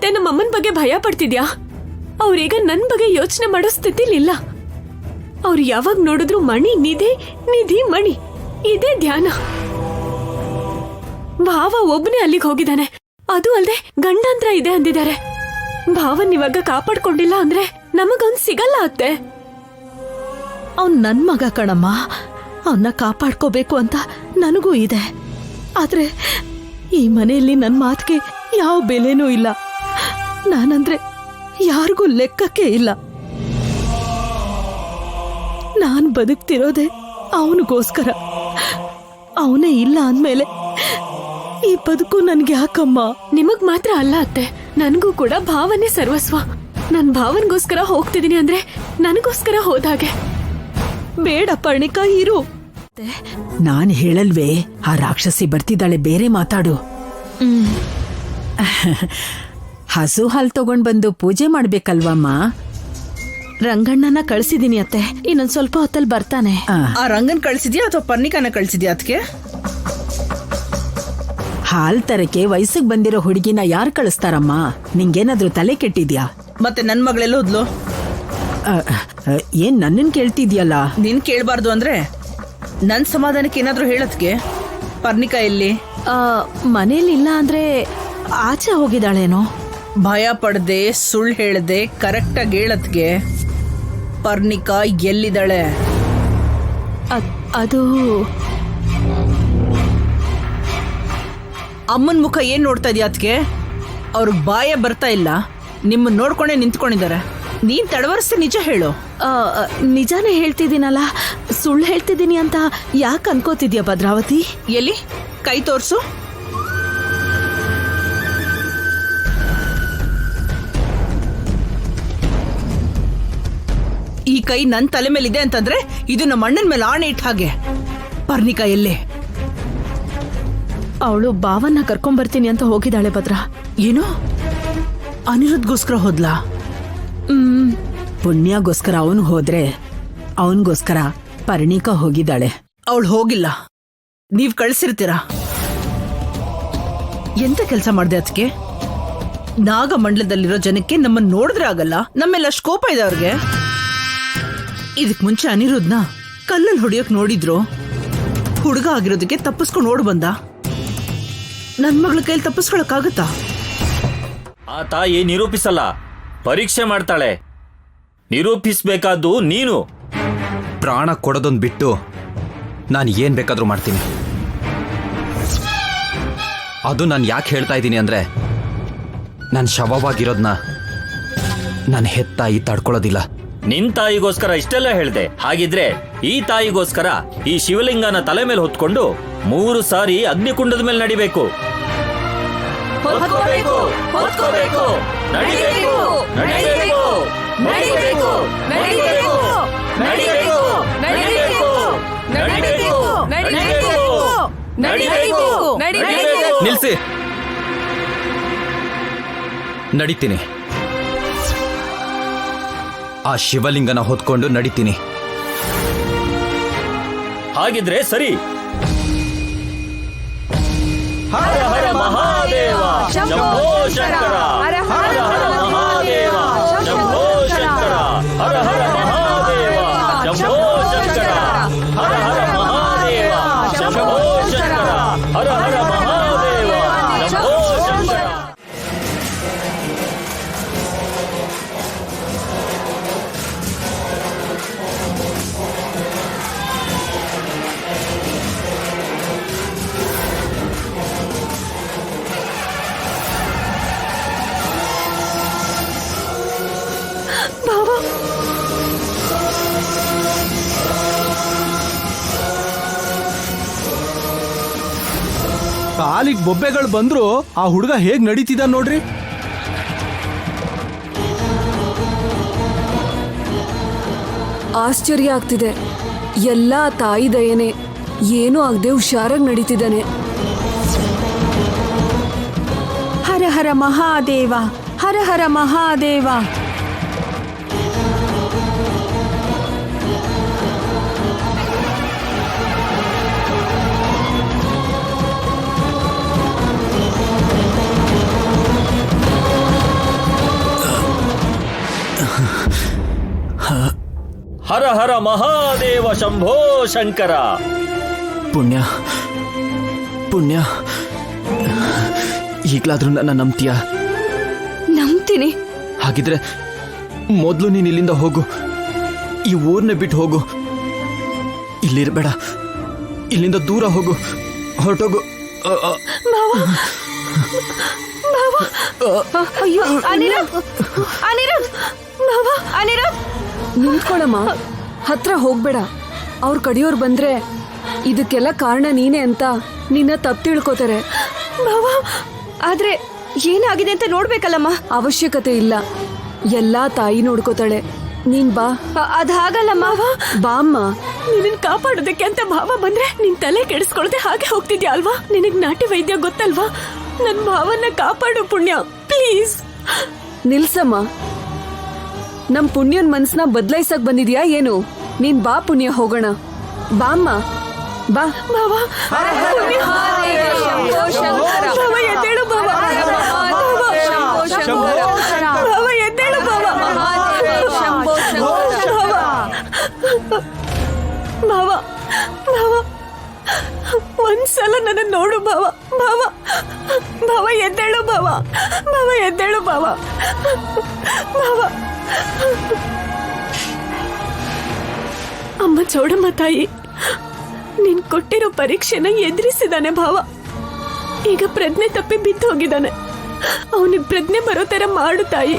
ಅತ್ತೆ ನಮ್ಮ ಅಮ್ಮನ ಬಗ್ಗೆ ಭಯ ಪಡ್ತಿದ್ಯಾ? ಅವ್ರೀಗ ನನ್ ಬಗ್ಗೆ ಯೋಚನೆ ಮಾಡೋ ಸ್ಥಿತಿಲಿಲ್ಲ. ಅವ್ರು ಯಾವಾಗ ನೋಡಿದ್ರು ಮಣಿ ನಿಧಿ ನಿಧಿ ಮಣಿ ಇದೇ ಧ್ಯಾನ. ಭಾವ ಒಬ್ಬನೇ ಅಲ್ಲಿಗೆ ಹೋಗಿದ್ದಾನೆ. ಅದು ಅಲ್ದೆ ಗಂಡಾಂತರ ಇದೆ ಅಂದಿದ್ದಾರೆ. ಭಾವನ್ ಇವಾಗ ಕಾಪಾಡ್ಕೊಂಡಿಲ್ಲ ಅಂದ್ರೆ ನಮಗವ್ನ್ ಸಿಗಲ್ಲ ಅತ್ತೆ. ಅವ್ನ್ ನನ್ ಮಗ ಕಣಮ್ಮ, ಅವನ್ನ ಕಾಪಾಡ್ಕೋಬೇಕು ಅಂತ ನನಗೂ ಇದೆ. ಆದ್ರೆ ಈ ಮನೆಯಲ್ಲಿ ನನ್ ಮಾತಿಗೆ ಯಾವ ಬೆಲೆನೂ ಇಲ್ಲ. ನಾನಂದ್ರೆ ಯಾರಿಗೂ ಲೆಕ್ಕಕ್ಕೆ ಇಲ್ಲ. ನಾನ್ ಬದುಕ್ತಿರೋದೆ ಅವನಿಗೋಸ್ಕರ. ಅವನೇ ಇಲ್ಲ ಅಂದ್ಮೇಲೆ ಈ ಬದುಕು ನನ್ಗೆ ಯಾಕಮ್ಮ? ನಿಮಗ್ ಮಾತ್ರ ಅಲ್ಲ ಅತ್ತೆ, ನನ್ಗೂ ಕೂಡ ಭಾವನೆ ಸರ್ವಸ್ವ. ನನ್ ಭಾವನ್ಗೋಸ್ಕರ ಹೋಗ್ತಿದೀನಿ ಅಂದ್ರೆ ನನಗೋಸ್ಕರ ಹೋದಾಗೆ. ಬೇಡ ಪರ್ಣಿಕಾ, ಇರು. ನಾನ್ ಹೇಳಲ್ವೇ, ಆ ರಾಕ್ಷಸಿ ಬರ್ತಿದ್ದಾಳೆ, ಬೇರೆ ಮಾತಾಡು. ಹಸು ಹಾಲ್ ತಗೊಂಡ್ ಬಂದು ಪೂಜೆ ಮಾಡ್ಬೇಕಲ್ವಮ್ಮ? ರಂಗಣ್ಣನ ಕಳ್ಸಿದೀನಿ ಅತ್ತೆ, ಇನ್ನೊಂದ್ ಸ್ವಲ್ಪ ಹೊತ್ತಲ್ಲಿ ಬರ್ತಾನೆ. ಆ ರಂಗನ್ ಕಳ್ಸಿದ್ಯಾ ಅಥವಾ ಪರ್ಣಿಕಾನ ಕಳ್ಸಿದ್ಯಾ? ಅದಕ್ಕೆ ಹಾಲ್ ತರಕ್ಕೆ ವಯಸ್ಸಿಗೆ ಬಂದಿರೋ ಹುಡುಗಿನ ಯಾರು ಕಳಿಸ್ತಾರಮ್ಮ? ನಿಂಗೇನಾದ್ರೂ ತಲೆ ಕೆಟ್ಟಿದ್ಯಾ? ಮತ್ತೆ ನನ್ ಮಗಳೆಲ್ಲ ಹೋದ್ಲು? ಏನ್ ನನ್ನನ್ ಕೇಳ್ತಿದ್ಯಲ್ಲ? ನಿನ್ ಕೇಳ್ಬಾರ್ದು ಅಂದ್ರೆ ನನ್ ಸಮಾಧಾನಕ್ಕೆ ಏನಾದ್ರೂ ಹೇಳತ್ಗೆ. ಪರ್ಣಿಕಾ ಎಲ್ಲಿ? ಮನೇಲಿಲ್ಲ ಅಂದ್ರೆ ಆಚೆ ಹೋಗಿದ್ದಾಳೇನೋ. ಭಯ ಪಡ್ದೆ, ಸುಳ್ಳು ಹೇಳ್ದೆ, ಕರೆಕ್ಟಾಗಿ ಹೇಳತ್ಗೆ. ಪರ್ಣಿಕಾ ಎಲ್ಲಿದ್ದಾಳೆ? ಅದು ಅಮ್ಮನ್ ಮುಖ ಏನ್ ನೋಡ್ತಾ ಇದೀಯ? ಅದಕ್ಕೆ ಅವ್ರಿಗೆ ಬಾಯ ಬರ್ತಾ ಇಲ್ಲ, ನಿಮ್ಮನ್ನ ನೋಡ್ಕೊಂಡೇ ನಿಂತ್ಕೊಂಡಿದ್ದಾರೆ. ನೀನ್ ತಡವರಿಸ್ತೆ ನಿಜ ಹೇಳು. ನಿಜಾನೇ ಹೇಳ್ತಿದ್ದೀನಲ್ಲ, ಸುಳ್ಳು ಹೇಳ್ತಿದ್ದೀನಿ ಅಂತ ಯಾಕೆ ಅನ್ಕೋತಿದ್ಯಾ ಭದ್ರಾವತಿ? ಎಲ್ಲಿ ಕೈ ತೋರ್ಸು. ಈ ಕೈ ನನ್ ತಲೆ ಮೇಲಿದೆ ಅಂತಂದ್ರೆ ಇದು ನಮ್ಮ ಅಣ್ಣನ ಮೇಲೆ ಆಣೆ ಇಟ್ಟ ಹಾಗೆ. ಪರ್ಣಿಕಾ ಎಲ್ಲೇ? ಅವಳು ಭಾವನ್ನ ಕರ್ಕೊಂಡ್ಬರ್ತೀನಿ ಅಂತ ಹೋಗಿದ್ದಾಳೆ ಭದ್ರಾ. ಏನು? ಅನಿರುದ್ಧಗೋಸ್ಕರ ಹೋದ್ಲಾ? ಪುಣ್ಯಗೋಸ್ಕರ ಅವನು ಹೋದ್ರೆ ಅವನಿಗೋಸ್ಕರ ಪರ್ಣಿಕಾ ಹೋಗಿದ್ದಾಳೆ. ಅವಳು ಹೋಗಿಲ್ಲ, ನೀವ್ ಕಳ್ಸಿರ್ತೀರಾ. ಎಂತ ಕೆಲಸ ಮಾಡ್ದೆ ಅದಕ್ಕೆ? ನಾಗಮಂಡಲದಲ್ಲಿರೋ ಜನಕ್ಕೆ ನಮ್ಮನ್ನ ನೋಡಿದ್ರೆ ಆಗಲ್ಲ, ನಮ್ಮೆಲ್ಲ ಅಷ್ಟು ಕೋಪ ಇದೆ ಅವ್ರಿಗೆ. ಇದಕ್ ಮುಂಚೆ ಅನಿರುದ್ಧನ ಕಲ್ಲಲ್ಲಿ ಹೊಡಿಯೋಕ್ ನೋಡಿದ್ರು. ಹುಡುಗ ಆಗಿರೋದಕ್ಕೆ ತಪ್ಪಿಸ್ಕೊಂಡು ಓಡ್ ಬಂದ. ನನ್ ಮಗಳ ಕೈಲಿ ತಪ್ಪಿಸ್ಕೊಳಕ್ಕಾಗತ್ತಾ? ಆ ತಾಯಿ ನಿರೂಪಿಸಲ್ಲ, ಪರೀಕ್ಷೆ ಮಾಡ್ತಾಳೆ. ನಿರೂಪಿಸ್ಬೇಕಾದ್ದು ನೀನು. ಪ್ರಾಣ ಕೊಡೋದೊಂದು ಬಿಟ್ಟು ನಾನು ಏನ್ ಬೇಕಾದ್ರೂ ಮಾಡ್ತೀನಿ. ಅದು ನಾನು ಯಾಕೆ ಹೇಳ್ತಾ ಇದ್ದೀನಿ ಅಂದ್ರೆ, ನನ್ನ ಶವವಾಗಿರೋದನ್ನ ನನ್ನ ಹೆತ್ತಾಯಿ ತಡ್ಕೊಳ್ಳೋದಿಲ್ಲ. ನಿನ್ ತಾಯಿಗೋಸ್ಕರ ಇಷ್ಟೆಲ್ಲ ಹೇಳ್ದೆ. ಹಾಗಿದ್ರೆ ಈ ತಾಯಿಗೋಸ್ಕರ ಈ ಶಿವಲಿಂಗನ ತಲೆ ಮೇಲೆ ಹೊತ್ಕೊಂಡು 3 ಸಾರಿ ಅಗ್ನಿಕುಂಡದ ಮೇಲೆ ನಡಿಬೇಕು. ನಿಲ್ಸಿ, ನಡಿತೀನಿ. ಆ ಶಿವಲಿಂಗನ ಹೊತ್ಕೊಂಡು ನಡಿತೀನಿ. ಹಾಗಿದ್ರೆ ಸರಿ. ಹರ ಹರ ಮಹಾದೇವ ಶಂಭೋ ಶಂಕರ, ಹರ ಹರ ಮಹಾದೇವ ಶಂಭೋ ಶಂಕರ, ಹರ ಹರ ಮಹಾದೇವ ಶಂಭೋ ಶಂಕರ, ಹರ ಹರ ಮಹಾದೇವ ಶಂಭೋ ಶಂಕರ, ಹರ ಹರ ಮಹಾದೇವ ಶಂಭೋ ಶಂಕರ. ಕಾಲಿಗೆ ಬೊಬ್ಬೆಗಳು ಬಂದ್ರು ಆ ಹುಡುಗ ಹೇಗ್ ನಡೀತಿದ ನೋಡ್ರಿ. ಆಶ್ಚರ್ಯ ಆಗ್ತಿದೆ. ಎಲ್ಲ ತಾಯಿ ದಯೆನೆ, ಏನೂ ಆಗದೆ ಹುಷಾರಾಗಿ ನಡೀತಿದ್ದಾನೆ. ಹರ ಹರ ಮಹಾದೇವ, ಹರ ಹರ ಮಹಾದೇವ. ಹರ ಹರ ಮಹಾದೇವ ಶಂಭೋ ಶಂಕರ. ಪುಣ್ಯ ಪುಣ್ಯ, ಈಗ್ಲಾದ್ರೂ ನನ್ನ ನಂಬ್ತೀಯ? ನಂಬ್ತೀನಿ. ಹಾಗಿದ್ರೆ ಮೊದಲು ನೀನು ಇಲ್ಲಿಂದ ಹೋಗು, ಈ ಊರ್ನ ಬಿಟ್ಟು ಹೋಗು, ಇಲ್ಲಿರ್ಬೇಡ, ಇಲ್ಲಿಂದ ದೂರ ಹೋಗು, ಹೊರಟೋಗು. ಅಯ್ಯೋ ಅನಿರುದ್ಧ್, ಅನಿರುದ್ಧ್, ಬಾವ, ಅನಿರುದ್ಧ್. ನಿಂತ್ಕೊಳಮ್ಮ, ಹತ್ರ ಹೋಗ್ಬೇಡ. ಅವ್ರ ಕಡಿಯೋರ್ ಬಂದ್ರೆ ಇದಕ್ಕೆಲ್ಲ ಕಾರಣ ನೀನೇ ಅಂತ ನಿನ್ನ ತಪ್ಪು ತಿಳ್ಕೊತಾರೆ. ಬಾವ, ಆದ್ರೆ ಏನಾಗಿದೆ ಅಂತ ನೋಡ್ಬೇಕಲ್ಲಮ್ಮ. ಅವಶ್ಯಕತೆ ಇಲ್ಲ, ಎಲ್ಲಾ ತಾಯಿ ನೋಡ್ಕೋತಾಳೆ. ನೀನ್ ಬಾ. ಅದಾಗಲ್ಲಮ್ಮ. ಬಾ ಅಮ್ಮ. ನಿನ್ನ ಕಾಪಾಡೋದಕ್ಕೆ ಅಂತ ಭಾವ ಬಂದ್ರೆ ನಿನ್ ತಲೆ ಕೆಡಿಸ್ಕೊಳ್ದೆ ಹಾಗೆ ಹೋಗ್ತಿದ್ಯಾ ಅಲ್ವಾ? ನಿನಗ್ ನಾಟಿ ವೈದ್ಯ ಗೊತ್ತಲ್ವಾ? ನನ್ ಭಾವನ ಕಾಪಾಡು ಪುಣ್ಯ, ಪ್ಲೀಸ್. ನಿಲ್ಸಮ್ಮ, ನಮ್ ಪುಣ್ಯನ್ ಮನ್ಸ್ನ ಬದ್ಲಾಯ್ಸಕ್ ಬಂದಿದ್ಯಾ ಏನು? ನೀನ್ ಬಾ ಪುಣ್ಯ, ಹೋಗೋಣ. ಬಾ ಅಮ್ಮ, ಬಾ. ಭಾವ, ಪುಣ್ಯ. ಭಾವ, ಎದ್ದೇಳು ಭಾವ. ಭಾವ, ಎದ್ದೇಳು ಭಾವ. ಭಾವ, ಭಾವ, ಒಂದ್ಸಲ ನನ್ನ ನೋಡು ಭಾವ. ಭಾವ, ಭಾವ, ಎದ್ದೇಳು ಭಾವ. ಭಾವ, ಎದ್ದೇಳು ಭಾವ. ಭಾವ. ಅಮ್ಮ ಚೌಡಮ್ಮ ತಾಯಿ, ನೀನ್ ಕೊಟ್ಟಿರೋ ಪರೀಕ್ಷೆನ ಎದುರಿಸಿದಾನೆ ಭಾವ. ಈಗ ಪ್ರಜ್ಞೆ ತಪ್ಪಿ ಬಿದ್ದು ಹೋಗಿದ್ದಾನೆ. ಅವನಿಗೆ ಪ್ರಜ್ಞೆ ಬರೋ ತರ ಮಾಡು ತಾಯಿ.